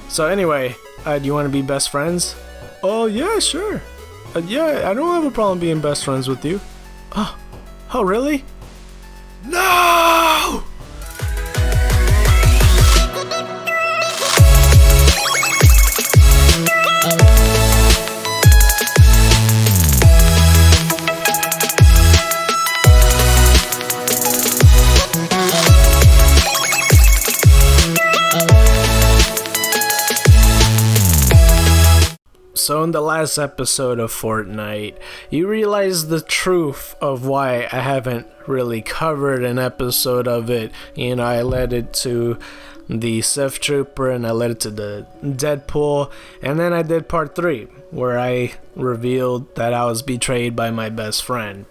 So anyway, do you want to be best friends? Oh yeah, sure. Yeah, I don't have a problem being best friends with you. Oh really? No! So in the last episode of Fortnite, you realize the truth of why I haven't really covered an episode of it. You know, I led it to the Sith Trooper and I led it to the Deadpool, and then I did part 3 where I revealed that I was betrayed by my best friend.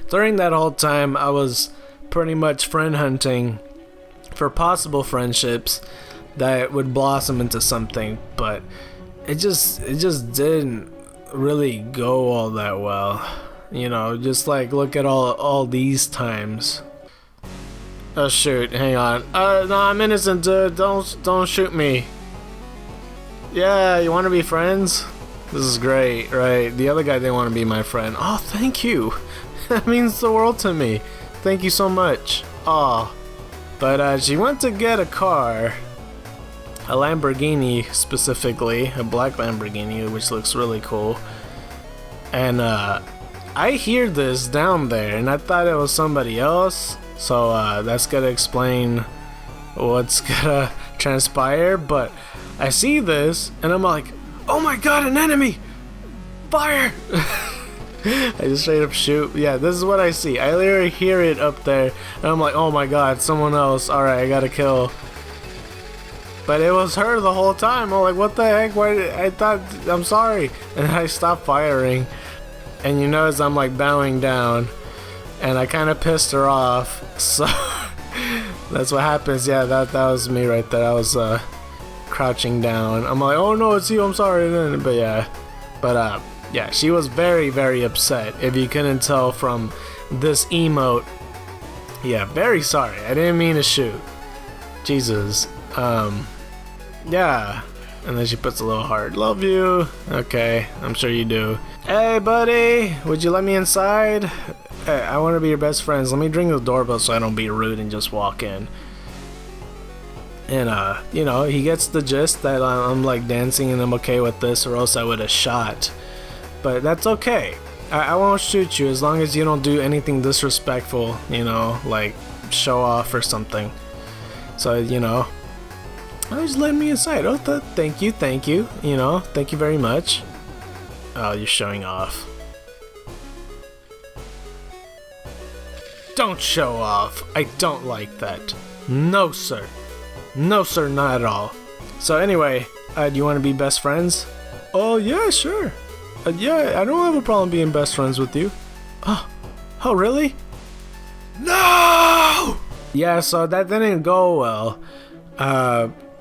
During that whole time, I was pretty much friend hunting for possible friendships that would blossom into something, but it just didn't really go all that well. You know, just like look at all these times. Oh shoot, hang on. No, I'm innocent, dude. Don't shoot me. Yeah, you want to be friends? This is great, right? The other guy didn't want to be my friend. Oh, thank you. That means the world to me. Thank you so much. Aw. But she went to get a car. A Lamborghini, specifically, a black Lamborghini, which looks really cool. And I hear this down there, and I thought it was somebody else, so that's gonna explain what's gonna transpire. But I see this, and I'm like, oh my god, an enemy! Fire! I just straight up shoot. Yeah, this is what I see. I literally hear it up there, and I'm like, oh my god, someone else. Alright, I gotta kill. But it was her the whole time. I'm like, what the heck? I thought, I'm sorry. And I stopped firing. And you notice I'm like bowing down. And I kind of pissed her off. So that's what happens. Yeah, that was me right there. I was crouching down. I'm like, oh no, it's you. I'm sorry. But yeah. But yeah, she was very, very upset. If you couldn't tell from this emote. Yeah, very sorry. I didn't mean to shoot. Jesus. Yeah, and then she puts a little heart. Love you. Okay, I'm sure you do. Hey buddy, would you let me inside? Hey, I want to be your best friends. Let me ring the doorbell so I don't be rude and just walk in. And you know, he gets the gist that I'm like dancing and I'm okay with this, or else I would have shot. But that's okay. I won't shoot you as long as you don't do anything disrespectful, you know, like show off or something. So, you know, just let me inside. Oh, thank you, you know, thank you very much. Oh, you're showing off. Don't show off. I don't like that. No, sir. No, sir, not at all. So anyway, do you want to be best friends? Oh, yeah, sure. Yeah, I don't have a problem being best friends with you. Oh, really? No! Yeah, so that didn't go well.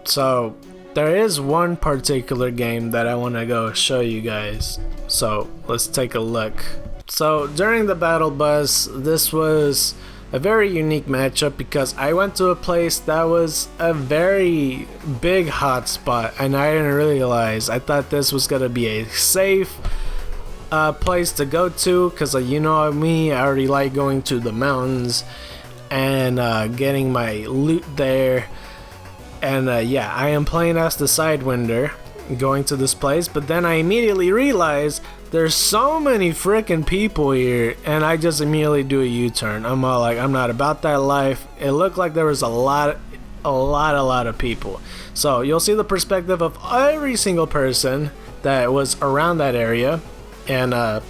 So there is one particular game that I want to go show you guys. So let's take a look. So during the battle bus, this was a very unique matchup because I went to a place that was a very big hotspot and I didn't realize. I thought this was gonna be a safe place to go to because you know me, I already like going to the mountains and getting my loot there. And yeah, I am playing as the Sidewinder, going to this place, but then I immediately realize there's so many freaking people here, and I just immediately do a U-turn. I'm all like, I'm not about that life. It looked like there was a lot of people. So you'll see the perspective of every single person that was around that area, and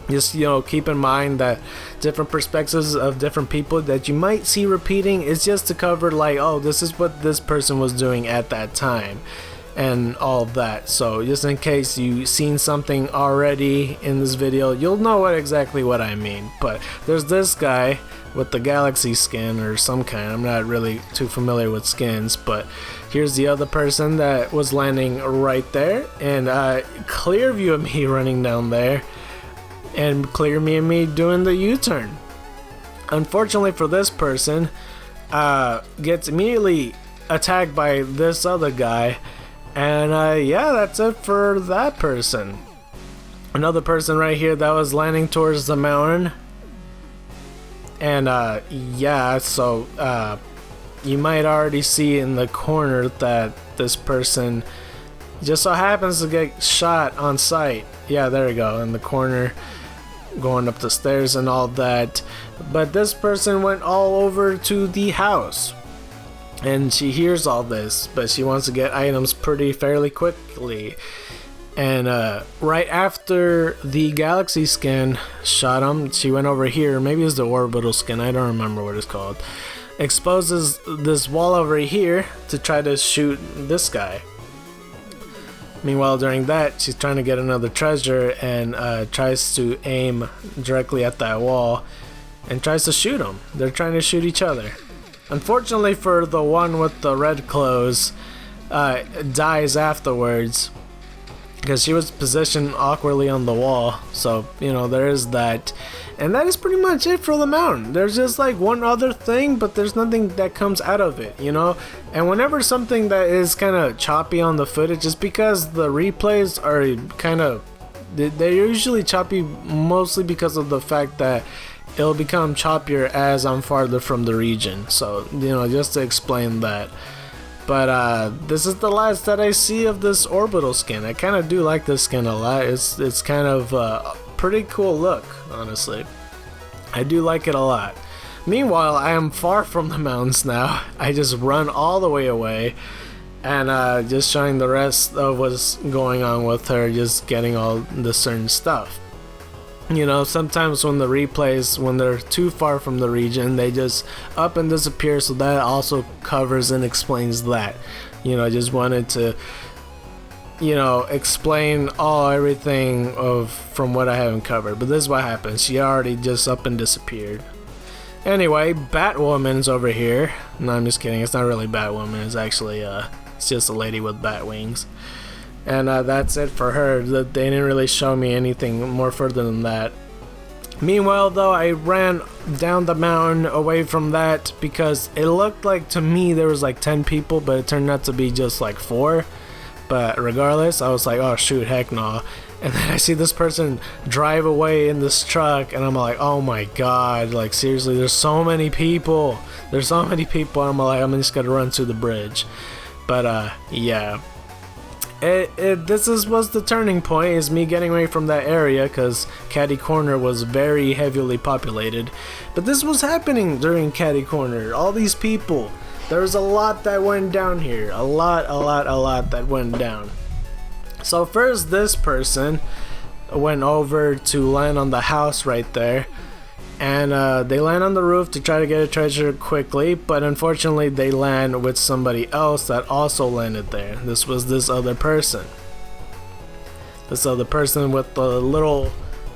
just, you know, keep in mind that different perspectives of different people that you might see repeating is just to cover like, oh, this is what this person was doing at that time and all of that. So just in case you've seen something already in this video, you'll know exactly what I mean. But there's this guy with the galaxy skin or some kind. I'm not really too familiar with skins, but here's the other person that was landing right there, and clear view of me running down there, and clear me and me doing the U-turn. Unfortunately for this person, gets immediately attacked by this other guy. And yeah, that's it for that person. Another person right here that was landing towards the mountain. And yeah, so you might already see in the corner that this person just so happens to get shot on sight. Yeah, there we go, in the corner, going up the stairs and all that. But this person went all over to the house. And she hears all this, but she wants to get items fairly quickly. And right after the galaxy skin shot him, she went over here. Maybe it's the orbital skin, I don't remember what it's called. Exposes this wall over here to try to shoot this guy. Meanwhile, during that, she's trying to get another treasure and tries to aim directly at that wall and tries to shoot him. They're trying to shoot each other. Unfortunately for the one with the red clothes, dies afterwards because she was positioned awkwardly on the wall. So, you know, there is that. And that is pretty much it for the mountain. There's just like one other thing, but there's nothing that comes out of it, you know? And whenever something that is kind of choppy on the footage, it's because the replays are kind of, they're usually choppy mostly because of the fact that it'll become choppier as I'm farther from the region. So, you know, just to explain that. But this is the last that I see of this orbital skin. I kind of do like this skin a lot. It's kind of a pretty cool look, honestly. I do like it a lot. Meanwhile, I am far from the mountains now. I just run all the way away. And just showing the rest of what's going on with her, just getting all the certain stuff. You know, sometimes when the replays, when they're too far from the region, they just up and disappear, so that also covers and explains that. You know, I just wanted to, you know, explain everything from what I haven't covered. But this is what happens. She already just up and disappeared. Anyway, Batwoman's over here. No, I'm just kidding. It's not really Batwoman. It's actually, it's just a lady with bat wings. And that's it for her. They didn't really show me anything more further than that. Meanwhile, though, I ran down the mountain away from that because it looked like to me there was like 10 people, but it turned out to be just like 4. But regardless, I was like, oh shoot, heck no. And then I see this person drive away in this truck, and I'm like, oh my god, like seriously, there's so many people. There's so many people. I'm like, I'm just gonna run to the bridge. But yeah. This was the turning point, is me getting away from that area because Catty Corner was very heavily populated. But this was happening during Catty Corner. All these people. There was a lot that went down here. A lot that went down. So first this person went over to land on the house right there. And they land on the roof to try to get a treasure quickly, but unfortunately they land with somebody else that also landed there. This was this other person. This other person with the little,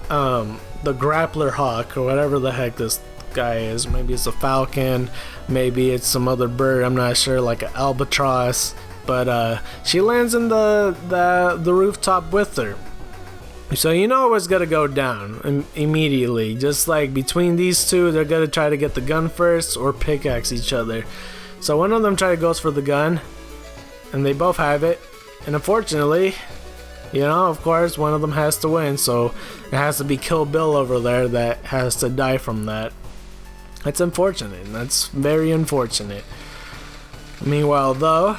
the grappler hawk or whatever the heck this guy is. Maybe it's a falcon, maybe it's some other bird, I'm not sure, like an albatross. But she lands in the rooftop with her. So you know it's gonna go down immediately. Just like between these two, they're gonna try to get the gun first or pickaxe each other. So one of them goes for the gun, and they both have it. And unfortunately, you know, of course, one of them has to win. So it has to be Kill Bill over there that has to die from that. That's unfortunate. That's very unfortunate. Meanwhile, though,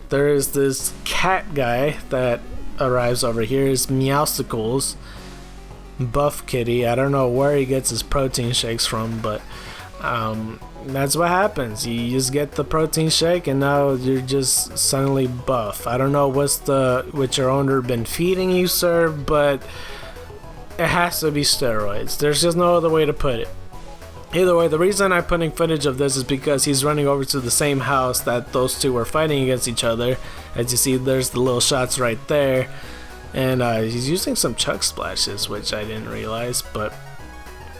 there is this cat guy that arrives over here. Is Meowsicles, Buff Kitty. I don't know where he gets his protein shakes from, but that's what happens. You just get the protein shake and now you're just suddenly buff. I don't know what your owner been feeding you, sir, but it has to be steroids. There's just no other way to put it. Either way, the reason I'm putting footage of this is because he's running over to the same house that those two were fighting against each other. As you see, there's the little shots right there. And he's using some chuck splashes, which I didn't realize. But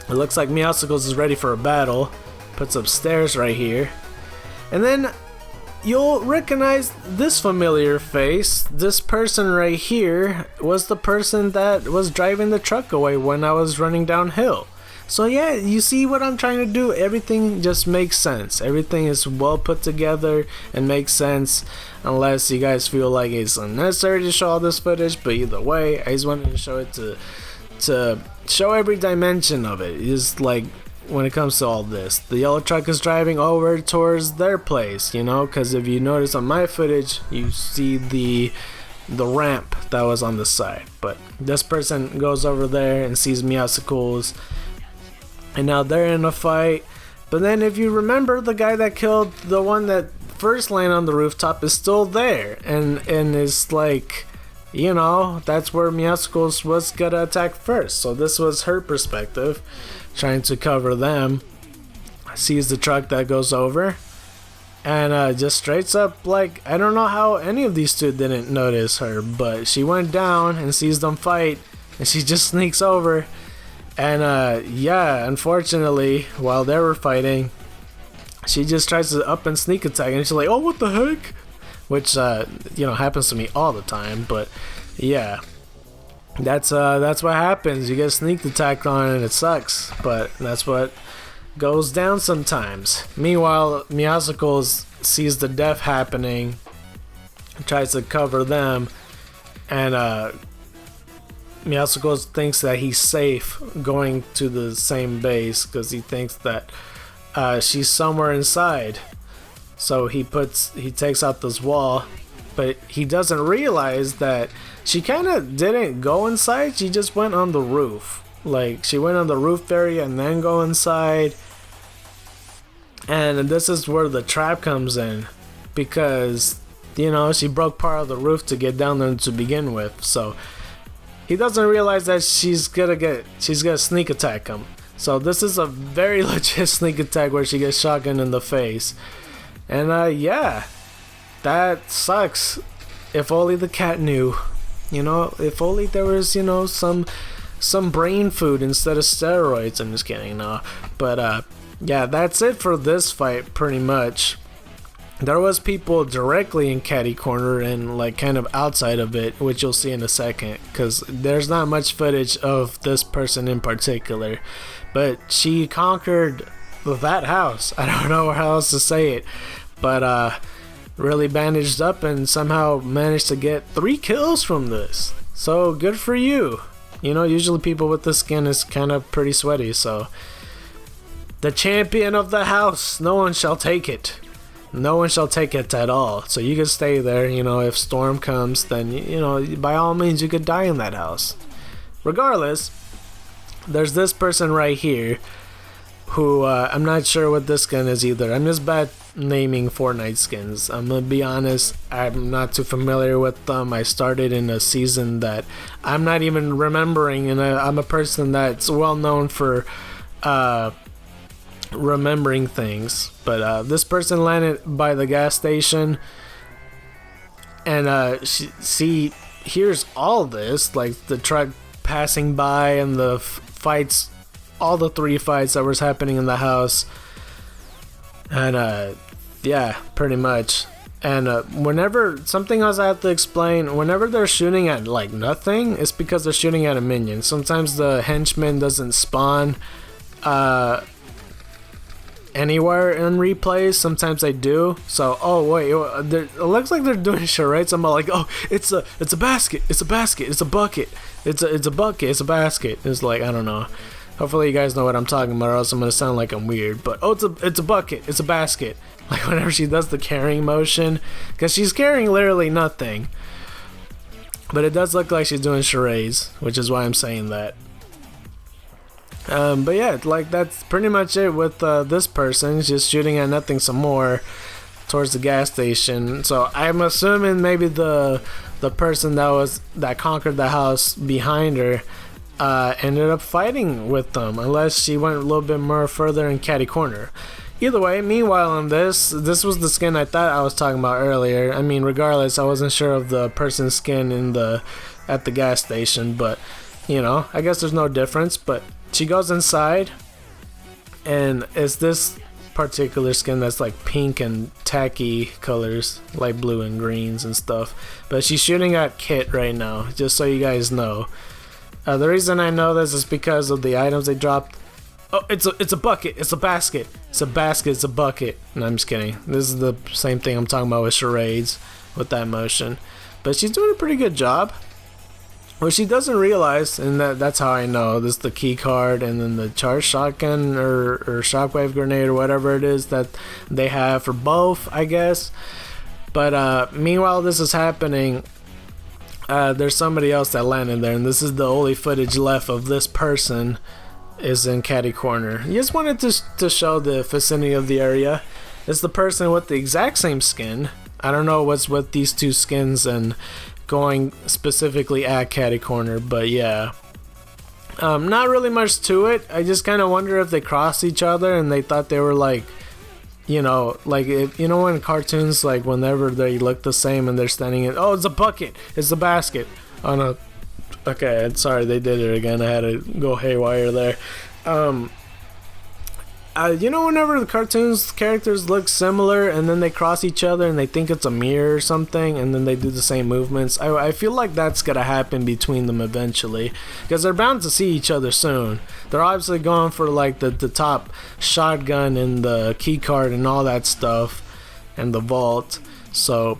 it looks like Meowsicles is ready for a battle. Puts up stairs right here. And then you'll recognize this familiar face. This person right here was the person that was driving the truck away when I was running downhill. So yeah, you see what I'm trying to do? Everything just makes sense. Everything is well put together and makes sense, unless you guys feel like it's unnecessary to show all this footage. But either way, I just wanted to show it to show every dimension of it. It's like, when it comes to all this, the yellow truck is driving over towards their place, you know, because if you notice on my footage, you see the ramp that was on the side. But this person goes over there and sees Meowsicles, and now they're in a fight. But then if you remember, the guy that killed the one that first landed on the rooftop is still there, and is like, you know, that's where Meowsicles was gonna attack first. So this was her perspective, trying to cover them. Sees the truck that goes over, and just straight up, like, I don't know how any of these two didn't notice her, but she went down and sees them fight, and she just sneaks over. And yeah, unfortunately, while they were fighting, she just tries to up and sneak attack, and she's like, oh, what the heck? Which you know, happens to me all the time. But yeah, that's what happens. You get sneak attacked on, and it sucks, but that's what goes down sometimes. Meanwhile, Meowsicles sees the death happening, tries to cover them, and Meowsicles thinks that he's safe going to the same base because he thinks that she's somewhere inside. So he takes out this wall, but he doesn't realize that she kind of didn't go inside. She just went on the roof. Like, she went on the roof area and then go inside. And this is where the trap comes in, because, you know, she broke part of the roof to get down there to begin with. So he doesn't realize that she's gonna sneak attack him. So this is a very legit sneak attack where she gets shotgun in the face. And yeah, that sucks. If only the cat knew. You know, if only there was, you know, some brain food instead of steroids. I'm just kidding, no. But yeah, that's it for this fight pretty much. There was people directly in Catty Corner and like kind of outside of it, which you'll see in a second, because there's not much footage of this person in particular. But she conquered that house. I don't know how else to say it, but really bandaged up and somehow managed to get 3 kills from this. So good for you. You know, usually people with this skin is kind of pretty sweaty. So the champion of the house, no one shall take it. No one shall take it at all. So you can stay there. You know, if storm comes, then, you know, by all means you could die in that house. Regardless, there's this person right here who I'm not sure what this skin is either. I'm just bad naming Fortnite skins. I'm gonna be honest, I'm not too familiar with them. I started in a season that I'm not even remembering, and I'm a person that's well known for remembering things. But this person landed by the gas station, and she hears all this, like the truck passing by and the fights, all the 3 fights that was happening in the house. And yeah, pretty much. And whenever something else I have to explain, whenever they're shooting at like nothing, it's because they're shooting at a minion. Sometimes the henchman doesn't spawn anywhere in replays. Sometimes they do. So, oh wait, it looks like they're doing charades. I'm all like, oh, it's a basket, it's a basket, it's a bucket, it's a bucket, it's a basket. It's like, I don't know. Hopefully you guys know what I'm talking about, or else I'm gonna sound like I'm weird. But oh, it's a bucket, it's a basket. Like whenever she does the carrying motion, because she's carrying literally nothing. But it does look like she's doing charades, which is why I'm saying that. But yeah, like that's pretty much it with this person. Just shooting at nothing some more towards the gas station. So I'm assuming maybe the person that conquered the house behind her ended up fighting with them, unless she went a little bit more further in Catty Corner. Either way, meanwhile on this was the skin I thought I was talking about earlier. I mean, regardless, I wasn't sure of the person's skin at the gas station, but you know, I guess there's no difference. But she goes inside, and it's this particular skin that's like pink and tacky colors, like blue and greens and stuff. But she's shooting at Kit right now, just so you guys know. The reason I know this is because of the items they dropped Oh, it's a bucket. It's a basket. It's a basket. It's a bucket. No, I'm just kidding. This is the same thing I'm talking about with charades, with that motion. But she's doing a pretty good job. What she doesn't realize, and that's how I know, this is the key card and then the charged shotgun or shockwave grenade or whatever it is that they have for both, I guess. But meanwhile this is happening, there's somebody else that landed there, and this is the only footage left of this person is in Caddy Corner. You just wanted to show the vicinity of the area. It's the person with the exact same skin. I don't know what's with these two skins and going specifically at Caddy Corner, but yeah. Not really much to it. I just kind of wonder if they crossed each other and they thought they were like, you know, like you know in cartoons, like whenever they look the same and they're standing in, oh, it's a bucket, it's a basket. Oh no, okay, sorry, they did it again. I had to go haywire there. You know, whenever the cartoons characters look similar and then they cross each other and they think it's a mirror or something and then they do the same movements, I feel like that's gonna happen between them eventually, because they're bound to see each other soon. They're obviously going for like the top shotgun and the key card and all that stuff and the vault, so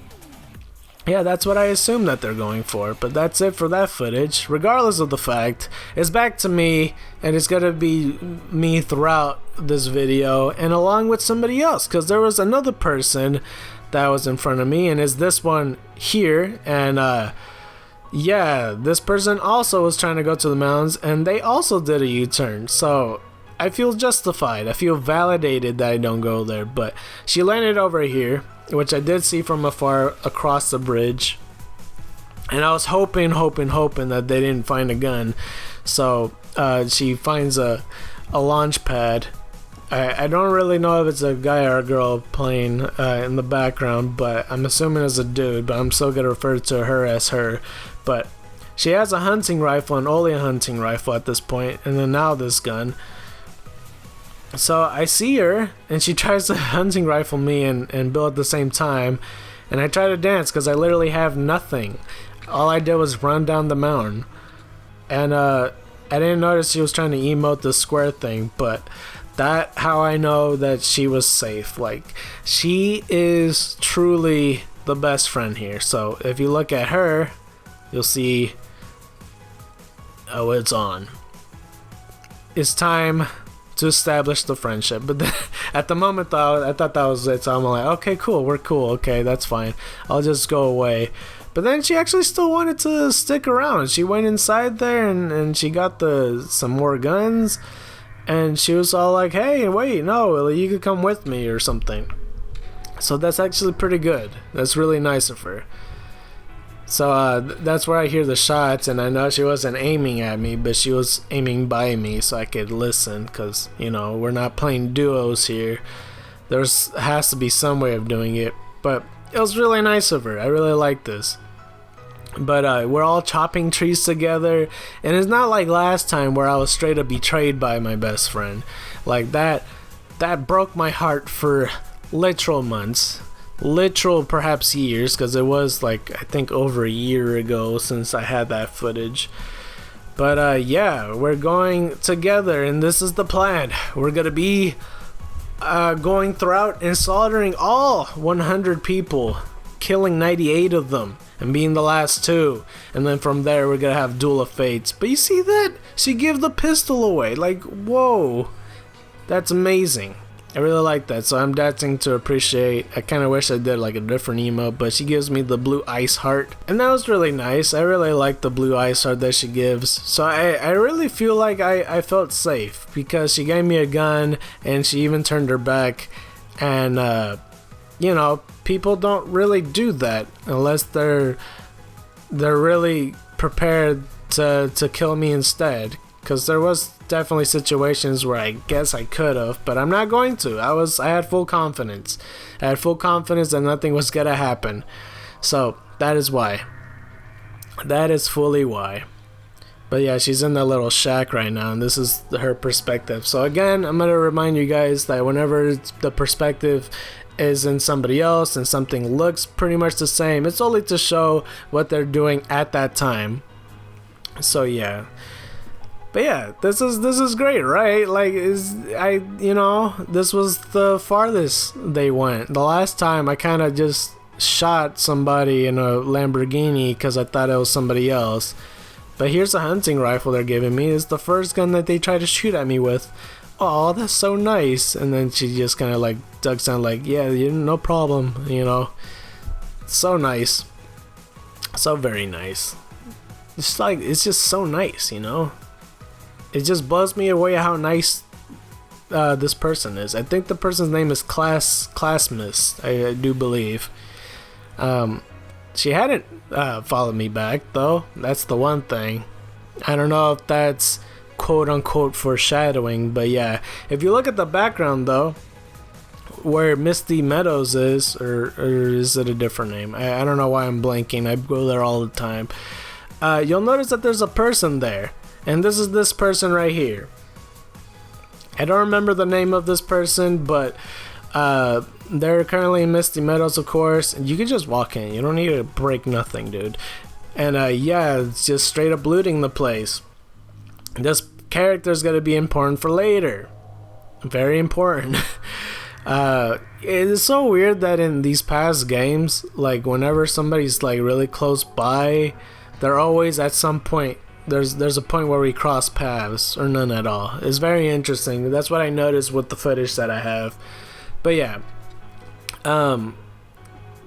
yeah, that's what I assume that they're going for. But that's it for that footage. Regardless of the fact, it's back to me, and it's gonna be me throughout this video and along with somebody else, because there was another person that was in front of me, and it's this one here. And yeah, this person also was trying to go to the mountains and they also did a U-turn, so I feel justified. I feel validated that I don't go there. But she landed over here, which I did see from afar across the bridge, and I was hoping that they didn't find a gun. So she finds a launch pad. I don't really know if it's a guy or a girl playing in the background, but I'm assuming it's a dude, but I'm still gonna refer to her as her. But she has a hunting rifle, and only a hunting rifle at this point, and then now this gun. So I see her, and she tries to hunting rifle me and Bill at the same time, and I try to dance because I literally have nothing. All I did was run down the mountain, and I didn't notice she was trying to emote the square thing, but that's how I know that she was safe. Like, she is truly the best friend here. So if you look at her, you'll see, oh, it's on. It's time to establish the friendship. But then, at the moment though, I thought that was it, so I'm like, okay, cool, we're cool, okay, that's fine, I'll just go away. But then she actually still wanted to stick around. She went inside there and she got some more guns, and she was all like, hey, wait, no, you could come with me or something. So that's actually pretty good. That's really nice of her. So that's where I hear the shots, and I know she wasn't aiming at me, but she was aiming by me so I could listen, because, you know, we're not playing duos here. Has to be some way of doing it, but it was really nice of her. I really like this. But we're all chopping trees together, and it's not like last time where I was straight up betrayed by my best friend. Like that broke my heart for literal months. Literal perhaps years, because it was like I think over a year ago since I had that footage. But yeah, we're going together, and this is the plan. We're gonna be going throughout and slaughtering all 100 people, killing 98 of them and being the last 2, and then from there we're gonna have Duel of Fates. But you see that? She gave the pistol away. Like, whoa, that's amazing. I really like that, so I'm dancing to appreciate. I kind of wish I did like a different emote, but she gives me the blue ice heart, and that was really nice. I really like the blue ice heart that she gives. So I really feel like I felt safe, because she gave me a gun and she even turned her back. And you know, people don't really do that unless they're really prepared to kill me instead. Because there was definitely situations where I guess I could have, but I'm not going to. I had full confidence. I had full confidence that nothing was gonna happen. So that is why. That is fully why. But yeah, she's in that little shack right now, and this is her perspective. So again, I'm gonna remind you guys that whenever the perspective is in somebody else and something looks pretty much the same, it's only to show what they're doing at that time. So yeah. But yeah, this is great, right? Like, this was the farthest they went. The last time I kind of just shot somebody in a Lamborghini because I thought it was somebody else. But here's a hunting rifle they're giving me. It's the first gun that they try to shoot at me with. Oh, that's so nice. And then she just kind of like ducks down like, yeah, no problem, So nice. So very nice. It's just so nice, It just blows me away how nice this person is. I think the person's name is Classmiss, I do believe. She hadn't followed me back, though. That's the one thing. I don't know if that's quote-unquote foreshadowing, but yeah. If you look at the background, though, where Misty Meadows is, or is it a different name? I don't know why I'm blanking. I go there all the time. You'll notice that there's a person there. And this is this person right here. I don't remember the name of this person, but they're currently in Misty Meadows, of course. And you can just walk in. You don't need to break nothing, dude. And yeah, it's just straight up looting the place. This character's gonna be important for later. Very important. It is so weird that in these past games, like whenever somebody's like really close by, they're always at some point. There's a point where we cross paths, or none at all. It's very interesting. That's what I noticed with the footage that I have. But yeah,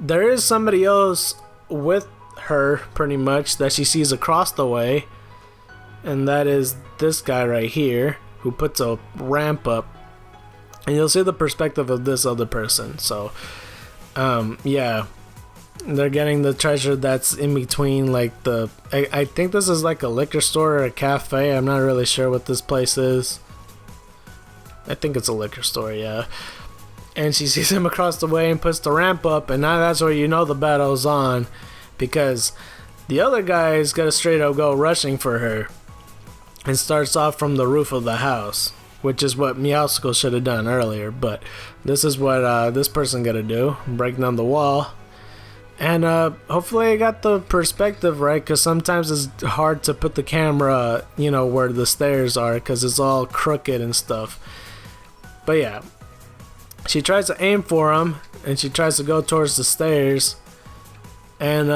there is somebody else with her, pretty much, that she sees across the way, and that is this guy right here, who puts a ramp up, and you'll see the perspective of this other person. So, yeah. They're getting the treasure that's in between, like I think this is like a liquor store or a cafe. I'm not really sure what this place is. I think it's a liquor store, yeah. And she sees him across the way and puts the ramp up, and now that's where you know the battle's on, because the other guy's got to straight up go rushing for her, and starts off from the roof of the house, which is what Meowscles should have done earlier. But this is what this person got to do: break down the wall. And hopefully I got the perspective right, because sometimes it's hard to put the camera, where the stairs are, because it's all crooked and stuff. But yeah, she tries to aim for him, and she tries to go towards the stairs, and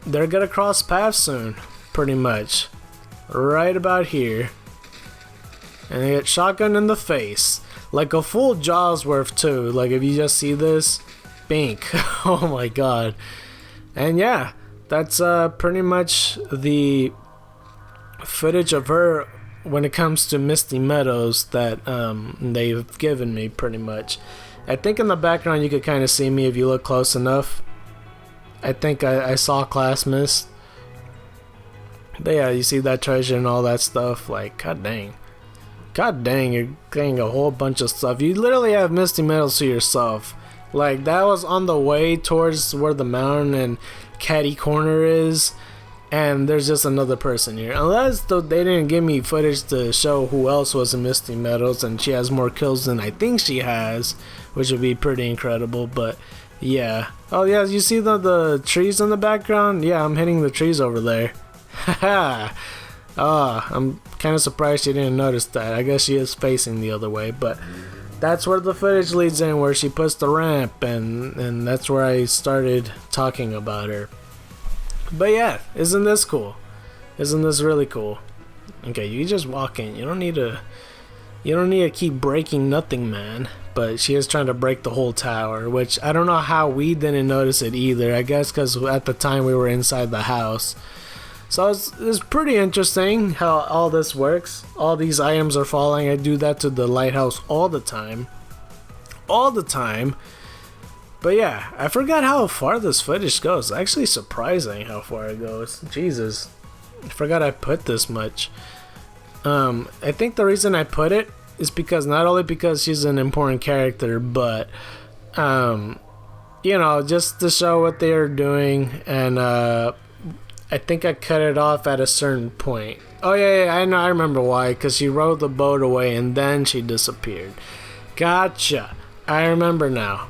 they're gonna cross paths soon, pretty much, right about here. And they get shotgun in the face, like a full Jaws worth too. Like if you just see this. Bink. Oh my god. And yeah, that's pretty much the footage of her when it comes to Misty Meadows that they've given me, pretty much. I think in the background you could kind of see me if you look close enough. I think I saw Classmiss. But yeah, you see that treasure and all that stuff. Like, god dang. God dang, you're getting a whole bunch of stuff. You literally have Misty Meadows to yourself. Like, that was on the way towards where the mountain and Catty Corner is, and there's just another person here. Unless they didn't give me footage to show who else was in Misty Meadows, and she has more kills than I think she has, which would be pretty incredible. But yeah. Oh yeah, you see the trees in the background? Yeah, I'm hitting the trees over there. Haha. I'm kind of surprised she didn't notice that. I guess she is facing the other way, but that's where the footage leads in, where she puts the ramp, and that's where I started talking about her. But yeah, isn't this cool? Isn't this really cool? Okay, you just walk in. You don't need to keep breaking nothing, man. But she is trying to break the whole tower, which I don't know how we didn't notice it either. I guess because at the time we were inside the house. So it's pretty interesting how all this works. All these items are falling. I do that to the lighthouse all the time. All the time. But yeah, I forgot how far this footage goes. It's actually surprising how far it goes. Jesus. I forgot I put this much. I think the reason I put it is because not only because she's an important character, but just to show what they are doing. And I think I cut it off at a certain point. Oh yeah, I know. I remember why. Because she rode the boat away and then she disappeared. Gotcha. I remember now.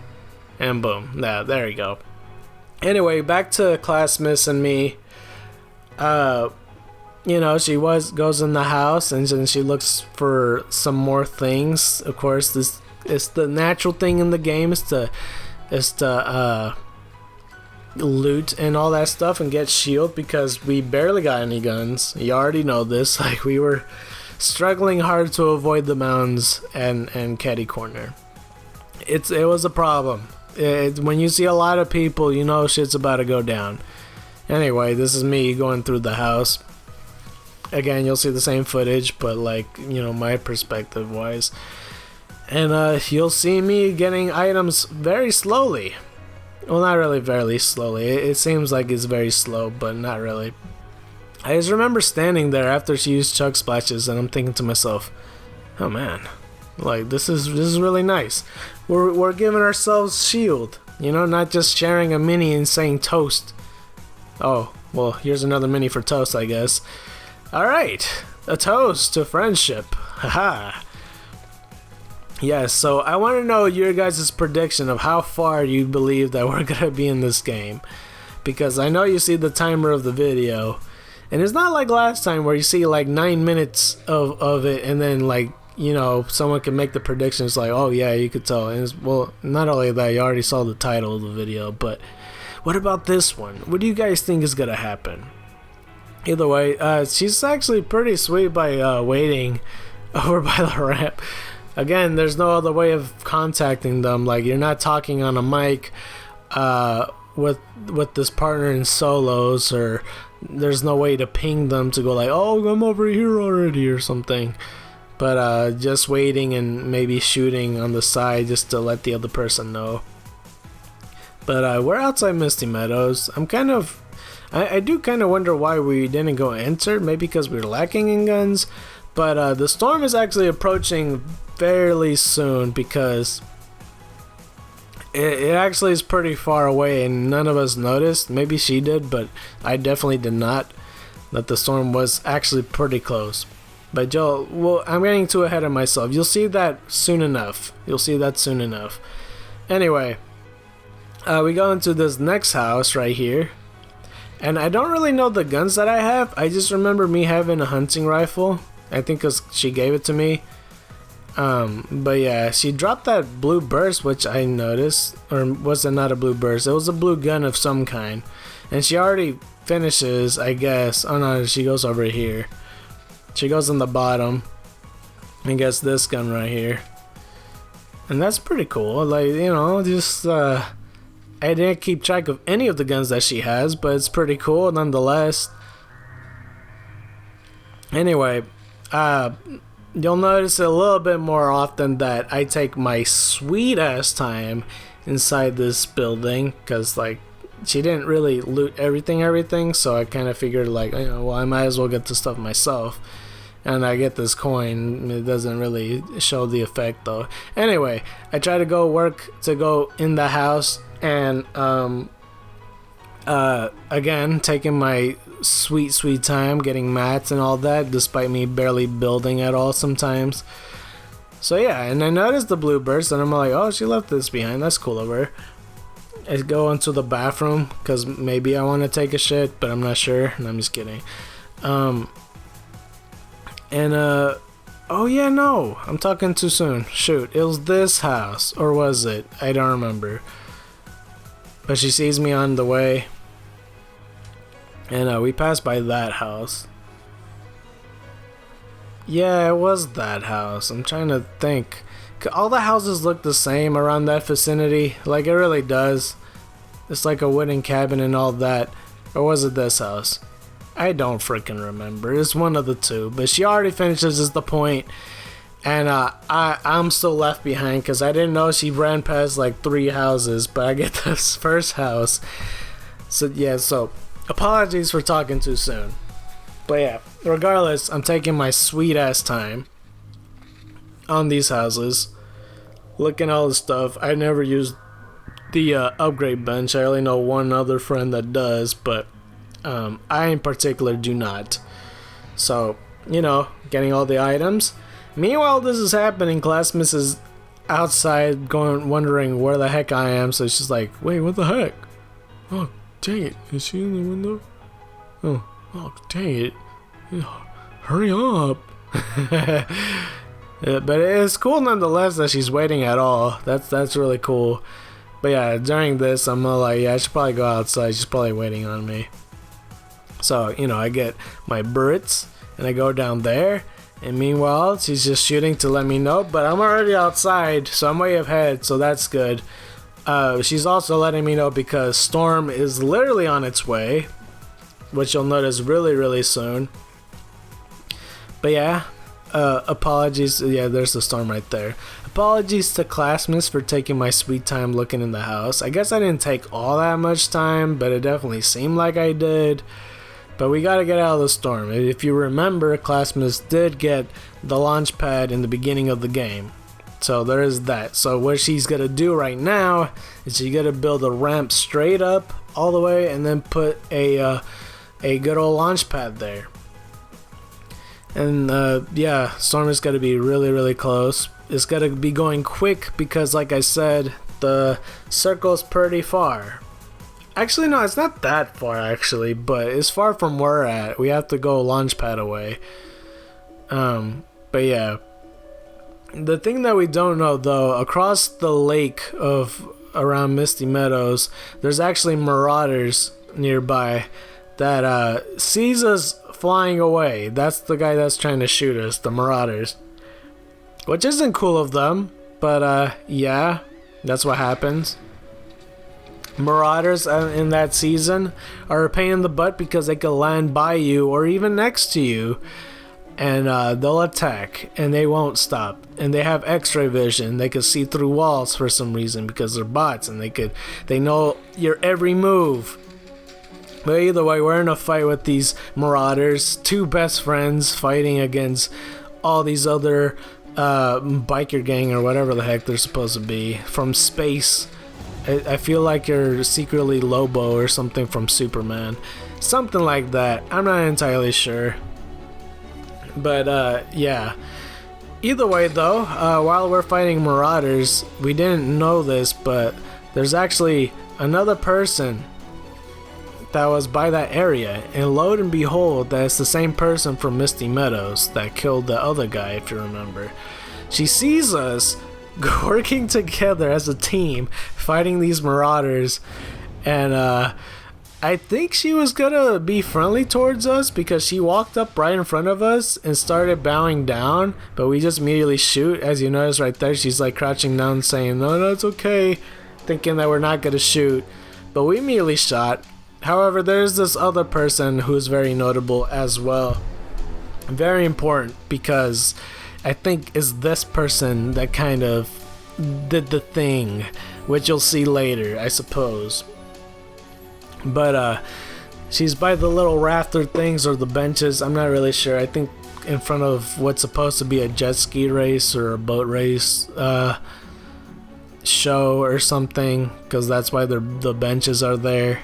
And boom. Yeah, there you go. Anyway, back to Classmiss and me. you know, she goes in the house and then she looks for some more things. Of course, this it's the natural thing in the game is to loot and all that stuff and get shield, because we barely got any guns. You already know this. Like, we were struggling hard to avoid the mounds and catty corner. It was a problem. When you see a lot of people, you know shit's about to go down. Anyway, this is me going through the house. Again, you'll see the same footage, but like, you know, my perspective wise. And you'll see me getting items very slowly. Well, not really very slowly. It seems like it's very slow, but not really. I just remember standing there after she used chug splashes, and I'm thinking to myself, oh man, like this is really nice. We're giving ourselves shield, you know, not just sharing a mini and saying toast. Oh, well, here's another mini for toast, I guess. Alright, a toast to friendship. Haha. Yes, so I want to know your guys' prediction of how far you believe that we're going to be in this game. Because I know you see the timer of the video. And it's not like last time where you see like 9 minutes of it and then like, you know, someone can make the predictions like, oh yeah, you could tell. And well, not only that, you already saw the title of the video, but what about this one? What do you guys think is going to happen? Either way, she's actually pretty sweet by waiting over by the ramp. Again, there's no other way of contacting them. Like, you're not talking on a mic with this partner in solos, or there's no way to ping them to go like, oh, I'm over here already or something. But just waiting and maybe shooting on the side just to let the other person know. But we're outside Misty Meadows. I do kind of wonder why we didn't go enter. Maybe because we're lacking in guns. But the storm is actually approaching fairly soon, because it actually is pretty far away and none of us noticed. Maybe she did, but I definitely did not, that the storm was actually pretty close. But Joel, well, I'm getting too ahead of myself. You'll see that soon enough. Anyway, we go into this next house right here. And I don't really know the guns that I have. I just remember me having a hunting rifle. I think because she gave it to me. But yeah, she dropped that blue burst, which I noticed. Or was it not a blue burst? It was a blue gun of some kind. And she already finishes, I guess. Oh no, she goes over here. She goes on the bottom and gets this gun right here. And that's pretty cool. Like, you know, just I didn't keep track of any of the guns that she has, but it's pretty cool nonetheless. Anyway, you'll notice a little bit more often that I take my sweet ass time inside this building, because like she didn't really loot everything, so I kind of figured like, you know, well, I might as well get the stuff myself. And I get this coin. It doesn't really show the effect though. Anyway, I try to go in the house, and again, taking my sweet time getting mats and all that, despite me barely building at all sometimes. So yeah, and I noticed the blue burst, and I'm like, oh, she left this behind. That's cool of her. I go into the bathroom because maybe I want to take a shit, but I'm not sure. And I'm just kidding. Oh yeah, no, I'm talking too soon. Shoot, it was this house, or was it? I don't remember. But she sees me on the way, and we passed by that house. Yeah, it was that house. I'm trying to think. All the houses look the same around that vicinity. Like, it really does. It's like a wooden cabin and all that. Or was it this house? I don't freaking remember. It's one of the two. But she already finishes is the point. And I'm still left behind because I didn't know she ran past like 3 houses. But I get this first house. So yeah, so apologies for talking too soon. But yeah, regardless, I'm taking my sweet ass time on these houses. Looking at all the stuff. I never used the upgrade bench. I only know one other friend that does. But I in particular do not. So, you know, getting all the items. Meanwhile, this is happening. Classmiss is outside wondering where the heck I am. So she's like, wait, what the heck? Oh, dang it. Is she in the window? Oh, dang it. Hurry up. But it's cool nonetheless that she's waiting at all. That's really cool. But yeah, during this, I'm like, yeah, I should probably go outside. She's probably waiting on me. So, you know, I get my birds and I go down there. And meanwhile, she's just shooting to let me know. But I'm already outside, so I'm way ahead. So that's good. She's also letting me know because Storm is literally on its way, which you'll notice really soon. But yeah, apologies. Yeah, there's the Storm right there. Apologies to classmates for taking my sweet time looking in the house. I guess I didn't take all that much time, but it definitely seemed like I did. But we gotta get out of the storm. If you remember, classmates did get the launch pad in the beginning of the game. So there is that. So what she's gonna do right now is she's gonna build a ramp straight up all the way and then put a good old launch pad there. And yeah, storm is gonna be really close. It's gonna be going quick because, like I said, the circle's pretty far. Actually, no, it's not that far actually, but it's far from where we're at. We have to go launch pad away. But yeah. The thing that we don't know though, across the lake of around Misty Meadows, there's actually marauders nearby that sees us flying away. That's the guy that's trying to shoot us, the marauders. Which isn't cool of them, but yeah, that's what happens. Marauders in that season are a pain in the butt because they can land by you or even next to you. And they'll attack and they won't stop, and they have x-ray vision. They can see through walls for some reason because they're bots, and they know your every move. But either way, we're in a fight with these marauders, two best friends fighting against all these other biker gang or whatever the heck they're supposed to be from space. I feel like you're secretly Lobo or something from Superman, something like that. I'm not entirely sure. But yeah, either way though, while we're fighting marauders, we didn't know this, but there's actually another person that was by that area, and lo and behold, that's the same person from Misty Meadows that killed the other guy, if you remember. She sees us working together as a team fighting these marauders, and I think she was gonna be friendly towards us because she walked up right in front of us and started bowing down, but we just immediately shoot. As you notice right there, she's like crouching down saying, no, it's okay, thinking that we're not gonna shoot, but we immediately shot. However, there's this other person who's very notable as well. Very important because I think is this person that kind of did the thing, which you'll see later, I suppose. But she's by the little rafter things or the benches. I'm not really sure. I think in front of what's supposed to be a jet ski race or a boat race show or something, because that's why the benches are there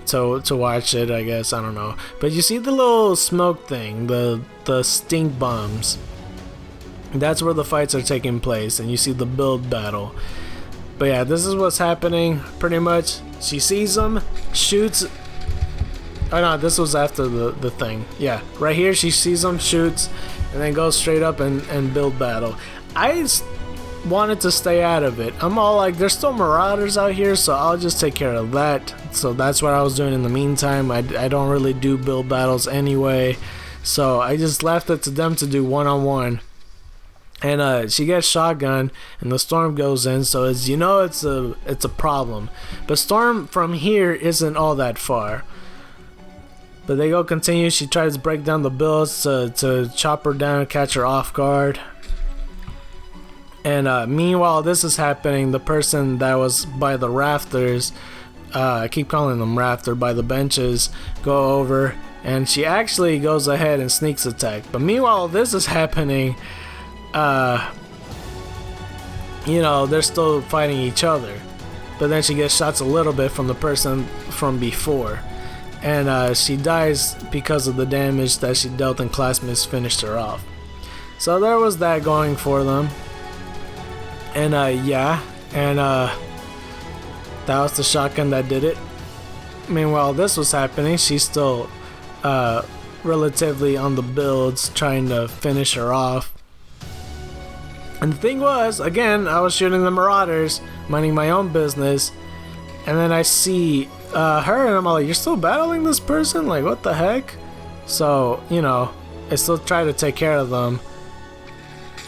to watch it, I guess. I don't know. But you see the little smoke thing, the stink bombs. That's where the fights are taking place, and you see the build battle. But yeah, this is what's happening pretty much. She sees them, shoots. Oh no, this was after the thing. Yeah, right here she sees them, shoots, and then goes straight up and build battle. I wanted to stay out of it. I'm all like, there's still marauders out here, so I'll just take care of that. So that's what I was doing in the meantime. I don't really do build battles anyway, so I just left it to them to do one-on-one. And she gets shotgun, and the storm goes in. So as you know, it's a problem. But storm from here isn't all that far. But they go continue. She tries to break down the builds to chop her down, catch her off guard. And meanwhile, this is happening. The person that was by the rafters, I keep calling them rafter, by the benches, go over, and she actually goes ahead and sneaks attack. But meanwhile, this is happening. You know, they're still fighting each other, but then she gets shots a little bit from the person from before, and she dies because of the damage that she dealt and classmates finished her off. So there was that going for them. And yeah, and that was the shotgun that did it. Meanwhile, this was happening. She's still relatively on the builds, trying to finish her off. And the thing was, again, I was shooting the Marauders, minding my own business, and then I see her, and I'm all like, you're still battling this person? Like, what the heck? So, you know, I still try to take care of them.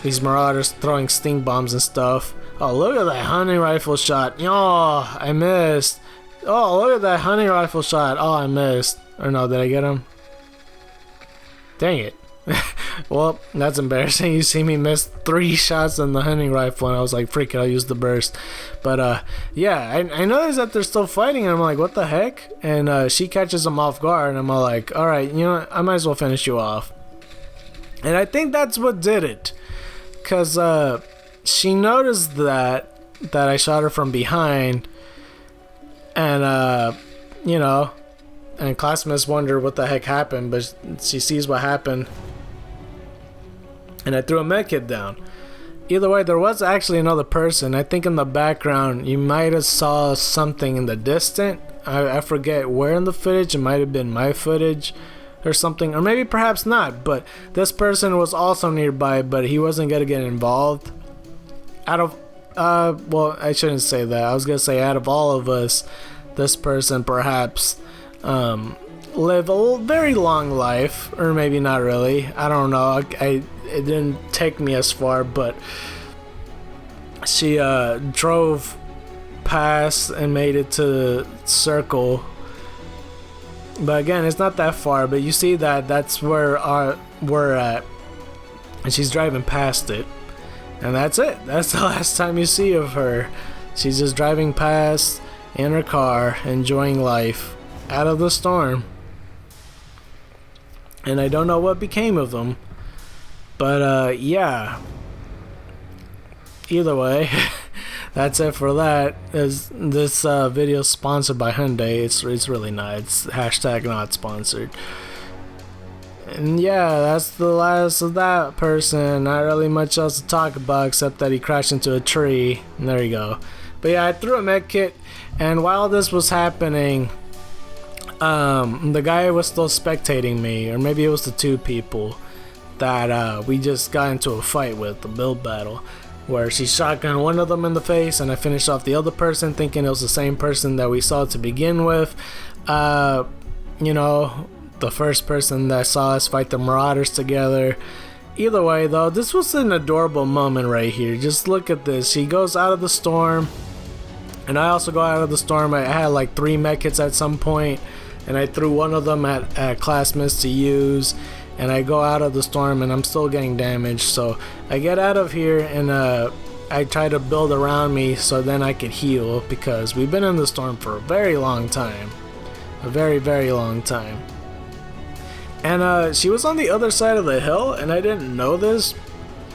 These Marauders throwing stink bombs and stuff. Oh, look at that hunting rifle shot. Oh, I missed. Oh, look at that hunting rifle shot. Oh, I missed. Or no, did I get him? Dang it. Well, that's embarrassing. You see me miss 3 shots on the hunting rifle, and I was like, freak it, I'll use the burst. But, yeah, I noticed that they're still fighting, and I'm like, what the heck? And she catches them off guard, and I'm all like, alright, you know what? I might as well finish you off. And I think that's what did it. Because, she noticed that I shot her from behind, and, you know, and classmates wonder what the heck happened, but she sees what happened. And I threw a medkit down. Either way, there was actually another person. I think in the background, you might have saw something in the distance. I forget where in the footage. It might have been my footage or something. Or maybe perhaps not. But this person was also nearby, but he wasn't going to get involved. Out of, well, I shouldn't say that. I was going to say out of all of us, this person perhaps live a very long life, or maybe not really. I don't know. It didn't take me as far, but she drove past and made it to the circle. But again, it's not that far. But you see that's where we're at, and she's driving past it, and that's it. That's the last time you see of her. She's just driving past in her car, enjoying life out of the storm. And I don't know what became of them. But, yeah. Either way, that's it for that. This video is sponsored by Hyundai. It's really not. It's hashtag not sponsored. And yeah, that's the last of that person. Not really much else to talk about except that he crashed into a tree. And there you go. But yeah, I threw a med kit. And while this was happening, the guy was still spectating me. Or maybe it was the 2 people that we just got into a fight with, the build battle, where she shotgunned one of them in the face and I finished off the other person, thinking it was the same person that we saw to begin with. You know, the first person that saw us fight the Marauders together. Either way though, this was an adorable moment right here. Just look at this. She goes out of the storm, and I also go out of the storm. I had like 3 medkits at some point, and I threw one of them at classmates to use. And I go out of the storm and I'm still getting damaged, so I get out of here and I try to build around me so then I could heal, because we've been in the storm for a very long time. A very, very long time. And she was on the other side of the hill, and I didn't know this,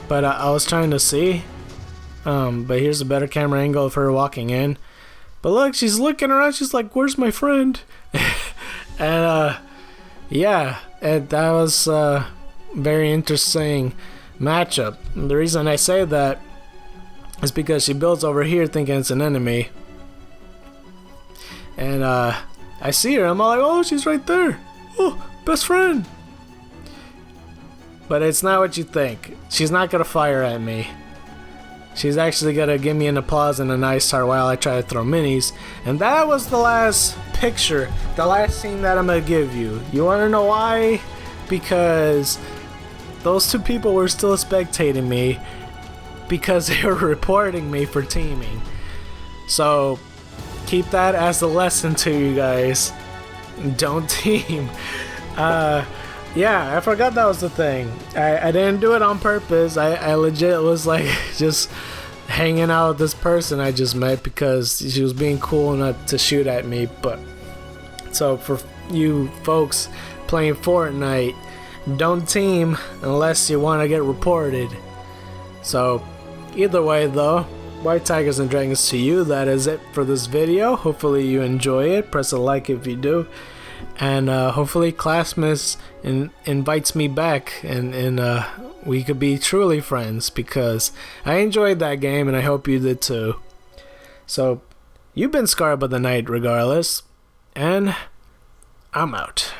but I was trying to see. But here's a better camera angle of her walking in. But look, she's looking around, she's like, where's my friend? And yeah, that was a very interesting matchup. And the reason I say that is because she builds over here thinking it's an enemy. And I see her, I'm all like, oh, she's right there. Oh, best friend. But it's not what you think. She's not gonna fire at me. She's actually gonna give me an applause and a nice heart while I try to throw minis. And that was the last picture, the last scene that I'm gonna give you. You wanna know why? Because those 2 people were still spectating me because they were reporting me for teaming. So keep that as a lesson to you guys. Don't team. Yeah, I forgot that was the thing. I didn't do it on purpose. I legit was like just hanging out with this person I just met because she was being cool enough to shoot at me. But so for you folks playing Fortnite, don't team unless you want to get reported. So either way though, White Tigers and Dragons to you, that is it for this video. Hopefully you enjoy it. Press a like if you do. And hopefully classmates invites me back and we could be truly friends, because I enjoyed that game and I hope you did too. So you've been scarred by the night regardless, and I'm out.